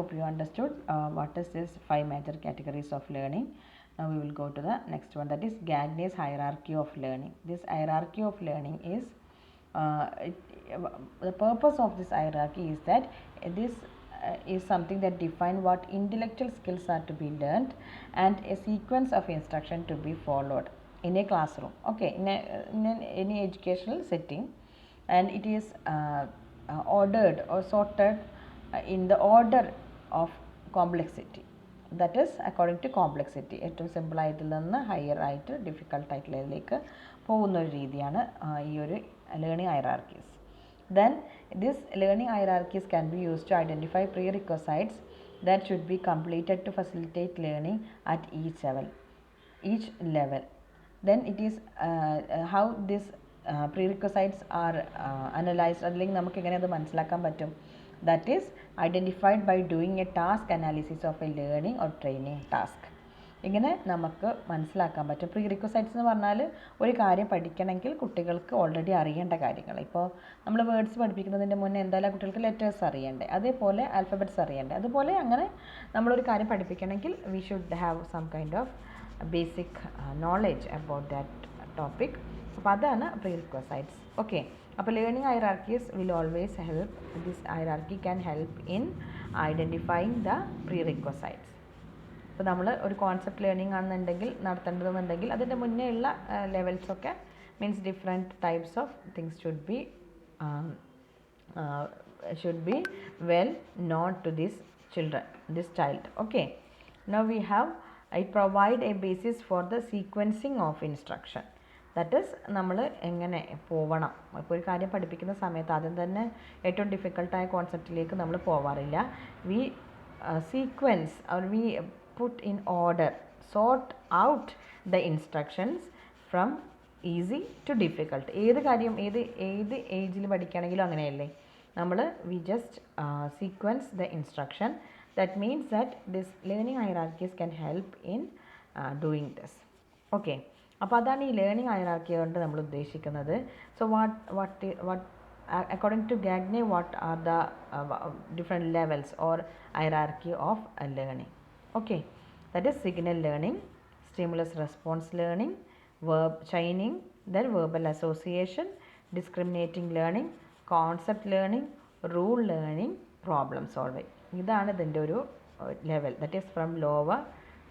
Hope you understood what is this 5 major categories of learning. Now we will go to the next one, that is Gagne's hierarchy of learning. This hierarchy of learning is the purpose of this hierarchy is that this is something that define what intellectual skills are to be learned and a sequence of instruction to be followed in a classroom, okay, in any educational setting, and it is ordered or sorted in the order of complexity, that is according to complexity. ഏറ്റവും simple ആയിട്ട് നിന്ന് higher ആയിട്ട് difficult ആയിട്ടുള്ളതിലേക്ക് പോകുന്ന ഒരു രീതിയാണ് ഈ ഒരു learning hierarchies. Then this learning hierarchies can be used to identify prerequisites that should be completed to facilitate learning at each level. Then it is how this prerequisites are analyzed, അല്ലെങ്കിൽ നമുക്ക് എങ്ങനെ അത് മനസ്സിലാക്കാൻ പറ്റും. That is identified by doing a task analysis of a learning or training task. ഇങ്ങനെ നമുക്ക് മനസ്സിലാക്കാൻ പറ്റും. പ്രീ റിക്വസൈറ്റ്സ് എന്ന് പറഞ്ഞാൽ ഒരു കാര്യം പഠിക്കണമെങ്കിൽ കുട്ടികൾക്ക് ഓൾറെഡി അറിയേണ്ട കാര്യങ്ങൾ. ഇപ്പോൾ നമ്മൾ വേർഡ്സ് പഠിപ്പിക്കുന്നതിൻ്റെ മുന്നേ എന്തായാലും കുട്ടികൾക്ക് ലെറ്റേഴ്സ് അറിയണ്ടേ, അതേപോലെ ആൽഫബറ്റ്സ് അറിയണ്ടേ, അതുപോലെ അങ്ങനെ നമ്മളൊരു കാര്യം പഠിപ്പിക്കണമെങ്കിൽ we should have some kind of basic knowledge about that topic. അപ്പോൾ അതാണ് പ്രീ റിക്വസൈറ്റ്സ്. ഓക്കെ, അപ്പോൾ learning hierarchies will always help. This hierarchy can help in identifying the prerequisites. ഇപ്പോൾ നമ്മൾ ഒരു കോൺസെപ്റ്റ് ലേണിംഗ് ആണെന്നുണ്ടെങ്കിൽ നടത്തേണ്ടതെന്നുണ്ടെങ്കിൽ അതിൻ്റെ മുന്നേ ഉള്ള ലെവൽസൊക്കെ means different types of things should be well known to this child. Okay, now we have it provide a basis for the sequencing of instruction. That is നമ്മൾ എങ്ങനെ പോവണം. ഇപ്പോൾ ഒരു കാര്യം പഠിപ്പിക്കുന്ന സമയത്ത് ആദ്യം തന്നെ ഏറ്റവും ഡിഫിക്കൽട്ടായ കോൺസെപ്റ്റിലേക്ക് നമ്മൾ പോവാറില്ല. We sequence or we put in order, sort out the instructions from easy to difficult. ഏത് കാര്യം ഏത് ഏജിൽ പഠിക്കുകയാണെങ്കിലും അങ്ങനെയല്ലേ, നമ്മൾ we just sequence the instruction. That means that this learning hierarchies can help in doing this. Okay, അപ്പോൾ അതാണ് ഈ learning hierarchy കൊണ്ട് നമ്മൾ ഉദ്ദേശിക്കുന്നത്. So what according to Gagne, what are the different levels or hierarchy of learning? Okay, that is signal learning, stimulus response learning, verb chaining, then verbal association, discriminating learning, concept learning, rule learning, problem solving. ഇതാണ് ഇതിൻ്റെ ഒരു ലെവൽ. That is from lower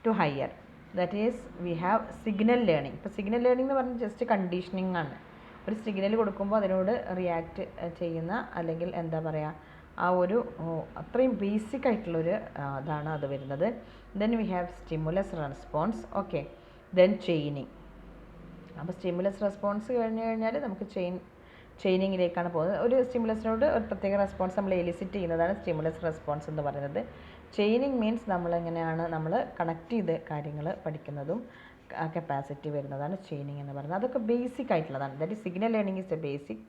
to higher. That is we have signal learning. ഇപ്പോൾ signal learning എന്ന് പറഞ്ഞാൽ just conditioning ആണ്. ഒരു signal കൊടുക്കുമ്പോൾ അതിനോട് റിയാക്റ്റ് ചെയ്യുന്ന, അല്ലെങ്കിൽ എന്താ പറയുക, ആ ഒരു അത്രയും ബേസിക് ആയിട്ടുള്ളൊരു ഇതാണ് അത് വരുന്നത്. Then we have stimulus response. Okay, then chaining. അപ്പോൾ സ്റ്റിമുലസ് റെസ്പോൺസ് കഴിഞ്ഞ് കഴിഞ്ഞാൽ നമുക്ക് ചെയിനിങ്ങിലേക്കാണ് പോകുന്നത്. ഒരു സ്റ്റിമുലസിനോട് ഒരു പ്രത്യേക റെസ്പോൺസ് നമ്മൾ എലിസിറ്റ് ചെയ്യുന്നതാണ് സ്റ്റിമുലസ് റെസ്പോൺസ് എന്ന് പറയുന്നത്. ചെയിനിങ് മീൻസ് നമ്മളെങ്ങനെയാണ് നമ്മൾ കണക്ട് ചെയ്ത് കാര്യങ്ങൾ പഠിക്കുന്നതും കപ്പാസിറ്റി വരുന്നതാണ് ചെയിനിങ് എന്ന് പറയുന്നത്. അതൊക്കെ ബേസിക് ആയിട്ടുള്ളതാണ്. That is signal learning is A basic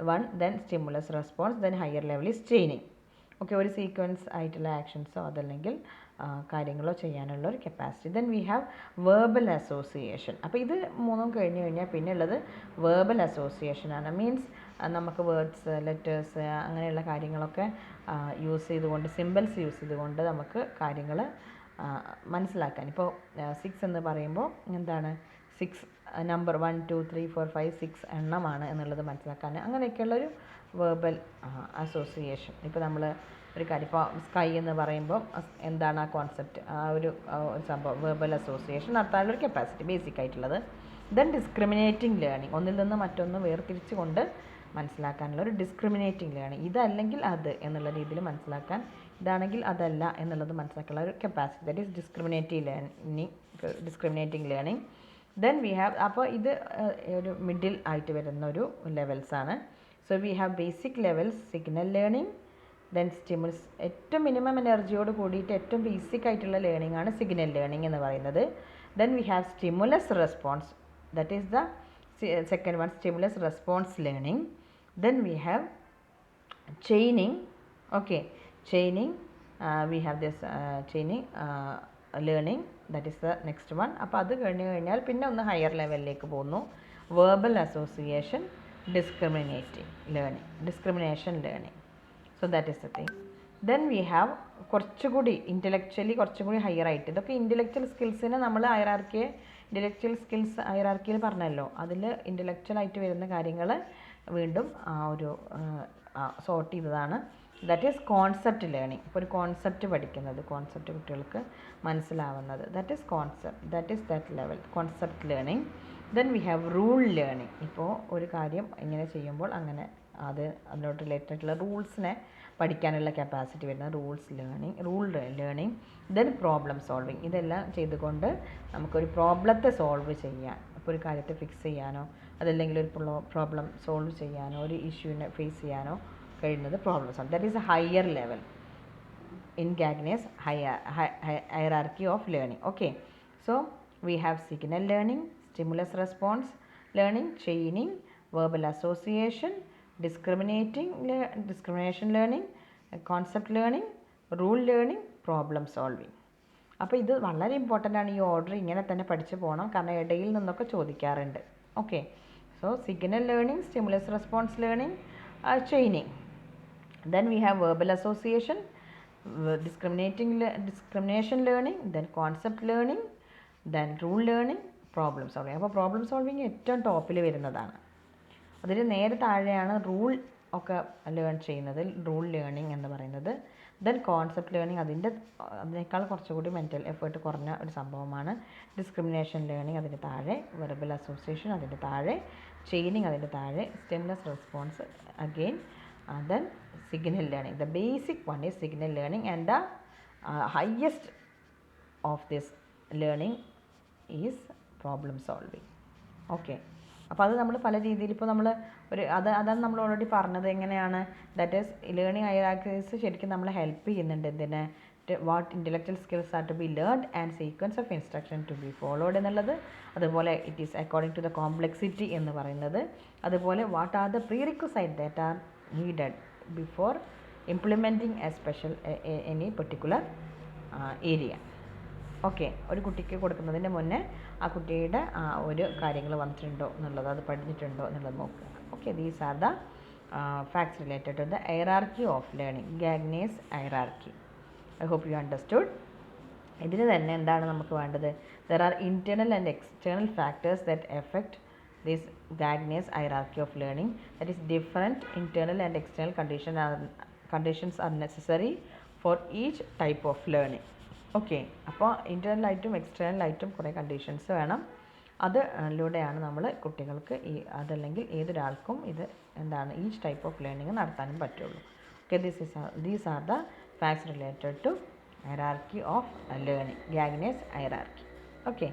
one, then stimulus response, then higher level is chaining. Okay, ഒരു സീക്വൻസ് ആയിട്ടുള്ള ആക്ഷൻസോ അതല്ലെങ്കിൽ കാര്യങ്ങളോ ചെയ്യാനുള്ള ഒരു capacity. Then we have verbal association. അപ്പോൾ ഇത് മൂന്നും കഴിഞ്ഞ് കഴിഞ്ഞാൽ പിന്നെ ഉള്ളത് വേർബൽ അസോസിയേഷനാണ്. മീൻസ് നമുക്ക് വേർഡ്സ്, ലെറ്റേഴ്സ് അങ്ങനെയുള്ള കാര്യങ്ങളൊക്കെ യൂസ് ചെയ്തുകൊണ്ട്, സിമ്പിൾസ് യൂസ് ചെയ്തുകൊണ്ട് നമുക്ക് കാര്യങ്ങൾ മനസ്സിലാക്കാൻ. ഇപ്പോൾ 6 എന്ന് പറയുമ്പോൾ എന്താണ്, 6 നമ്പർ 1 2 3 4 5 6 എണ്ണമാണ് എന്നുള്ളത് മനസ്സിലാക്കാൻ, അങ്ങനെയൊക്കെയുള്ളൊരു വേർബൽ അസോസിയേഷൻ. ഇപ്പോൾ നമ്മൾ ഒരു കാര്യം, ഇപ്പോൾ സ്കൈ എന്ന് പറയുമ്പോൾ എന്താണ് ആ കോൺസെപ്റ്റ്, ആ ഒരു സംഭവം വേർബൽ അസോസിയേഷൻ നടത്താനുള്ളൊരു കപ്പാസിറ്റി ബേസിക് ആയിട്ടുള്ളത്. ദെൻ ഡിസ്ക്രിമിനേറ്റിംഗ് ലേണിംഗ്, ഒന്നിൽ നിന്ന് മറ്റൊന്ന് വേർതിരിച്ച് കൊണ്ട് മനസ്സിലാക്കാനുള്ള ഒരു ഡിസ്ക്രിമിനേറ്റിംഗ് ലേണിംഗ്. ഇതല്ലെങ്കിൽ അത് എന്നുള്ള രീതിയിൽ മനസ്സിലാക്കാൻ, ഇതാണെങ്കിൽ അതല്ല എന്നുള്ളത് മനസ്സിലാക്കാനുള്ള ഒരു capacity. That is discriminating learning. Then we have, അപ്പോൾ ഇത് ഒരു മിഡിൽ ആയിട്ട് വരുന്ന ഒരു ലെവൽസാണ്. So we have basic levels, signal learning, then stimulus. ഏറ്റവും മിനിമം എനർജിയോട് കൂടിയിട്ട് ഏറ്റവും ബേസിക് ആയിട്ടുള്ള ലേണിംഗ് ആണ് സിഗ്നൽ ലേണിംഗ് എന്ന് പറയുന്നത്. Then we have stimulus response, that is the second one, stimulus response learning. Then we have chaining. Okay, chaining, we have this chaining learning, that is the next one. അപ്പോൾ അത് കഴിഞ്ഞ് കഴിഞ്ഞാൽ പിന്നെ ഒന്ന് higher ലെവലിലേക്ക് പോകുന്നു. Verbal association, discrimination learning. So that is the thing. Then we have കുറച്ചുകൂടി intellectually കുറച്ചുകൂടി ഹയർ ആയിട്ട്, ഇതൊക്കെ ഇൻ്റലക്ച്വൽ സ്കിൽസിനെ നമ്മൾ ഇൻ്റലക്ച്വൽ സ്കിൽസ് ഹയറാർക്കിയിൽ പറഞ്ഞല്ലോ, അതിൽ ഇൻ്റലക്ച്വലായിട്ട് വരുന്ന കാര്യങ്ങൾ വീണ്ടും ഒരു സോർട്ട് ചെയ്തതാണ്. That is concept learning. ഇപ്പോൾ ഒരു കോൺസെപ്റ്റ് പഠിക്കുന്നത്, കോൺസെപ്റ്റ് കുട്ടികൾക്ക് മനസ്സിലാവുന്നത്, that is that level concept learning. Then we have rule learning. ഇപ്പോൾ ഒരു കാര്യം ഇങ്ങനെ ചെയ്യുമ്പോൾ അങ്ങനെ അതിനോട് റിലേറ്റഡ് ആയിട്ടുള്ള റൂൾസിനെ പഠിക്കാനുള്ള കപ്പാസിറ്റി വരുന്ന rule learning. Then problem solving. ഇതെല്ലാം ചെയ്തുകൊണ്ട് നമുക്കൊരു പ്രോബ്ലത്തെ സോൾവ് ചെയ്യാൻ, ഇപ്പോൾ ഒരു കാര്യത്തെ ഫിക്സ് ചെയ്യാനോ അതല്ലെങ്കിൽ ഒരു പ്രോബ്ലം സോൾവ് ചെയ്യാനോ ഒരു ഇഷ്യൂവിനെ ഫേസ് ചെയ്യാനോ കഴിയുന്നത് problem solve. That is A higher level in Gagne's hierarchy of learning. Okay, so we have signal learning, stimulus response learning, chaining, verbal association, discrimination learning, concept learning, rule learning, problem solving. അപ്പോൾ ഇത് വളരെ important ആണ്. ഈ order ഇങ്ങനെ തന്നെ പഠിച്ചു പോകണം, കാരണം ഇടയിൽ നിന്നൊക്കെ ചോദിക്കാറുണ്ട്. Okay, so signal learning, stimulus response learning, chaining. Then we have verbal association, discrimination learning, then concept learning, then rule learning, problem solving. അപ്പോൾ പ്രോബ്ലം സോൾവിങ് ഏറ്റവും ടോപ്പിൽ വരുന്നതാണ്. അതിൽ നേരെ താഴെയാണ് റൂൾ ഒക്കെ ലേൺ ചെയ്യുന്നത്, റൂൾ ലേണിംഗ് എന്ന് പറയുന്നത്. ദെൻ കോൺസെപ്റ്റ് ലേണിംഗ് അതിനേക്കാൾ കുറച്ചുകൂടി മെൻറ്റൽ എഫേർട്ട് കുറഞ്ഞ ഒരു സംഭവമാണ്. ഡിസ്ക്രിമിനേഷൻ ലേണിംഗ് അതിൻ്റെ താഴെ, വെർബൽ അസോസിയേഷൻ അതിൻ്റെ താഴെ, ചെയിനിങ് അതിൻ്റെ താഴെ, stimulus response again, then signal learning. The basic one is signal learning, and the highest of this learning is problem solving. Okay, അപ്പോൾ അത് നമ്മൾ പല രീതിയിൽ ഇപ്പോൾ നമ്മൾ അതാണ് നമ്മൾ ഓൾറെഡി പറഞ്ഞത്. എങ്ങനെയാണ് ദാറ്റ് ഈസ് ലേണിംഗ് ഹൈറാർക്കീസ് ശരിക്കും നമ്മളെ ഹെൽപ്പ് ചെയ്യുന്നുണ്ട്. എന്തിന്? What intellectual skills are to be learned and sequence of instruction to be followed എന്നുള്ളത്. അതുപോലെ it is according to the complexity എന്ന് പറയുന്നത്. അതുപോലെ what are the prerequisite that are needed before implementing a special any particular area. Okay, ഒരു കുട്ടിക്ക് കൊടുക്കുന്നതിന് മുന്നേ ആ കുട്ടിയുടെ ഒരു കാര്യങ്ങൾ വന്നിട്ടുണ്ടോ എന്നുള്ളത്, അത് പഠിച്ചിട്ടുണ്ടോ എന്നുള്ളത് നോക്കുക. Okay, these are the facts related to the hierarchy of learning, Gagne's hierarchy. I hope you understood. ഇതിന് തന്നെ എന്താണ് നമുക്ക് വേണ്ടത്? There are internal and external factors that affect this Gagne's hierarchy of learning. That is, different internal and external conditions are necessary for each type of learning. Okay, അപ്പോൾ ഇൻറ്റേർണലായിട്ടും എക്സ്റ്റേണലായിട്ടും കുറേ conditions വേണം. അതിലൂടെയാണ് നമ്മൾ കുട്ടികൾക്ക് അതല്ലെങ്കിൽ ഏതൊരാൾക്കും ഇത് എന്താണ് ഈച്ച് ടൈപ്പ് ഓഫ് ലേണിംഗ് നടത്താനും പറ്റുള്ളൂ. Okay, these are the facts related to hierarchy of learning, Gagne's hierarchy. Okay.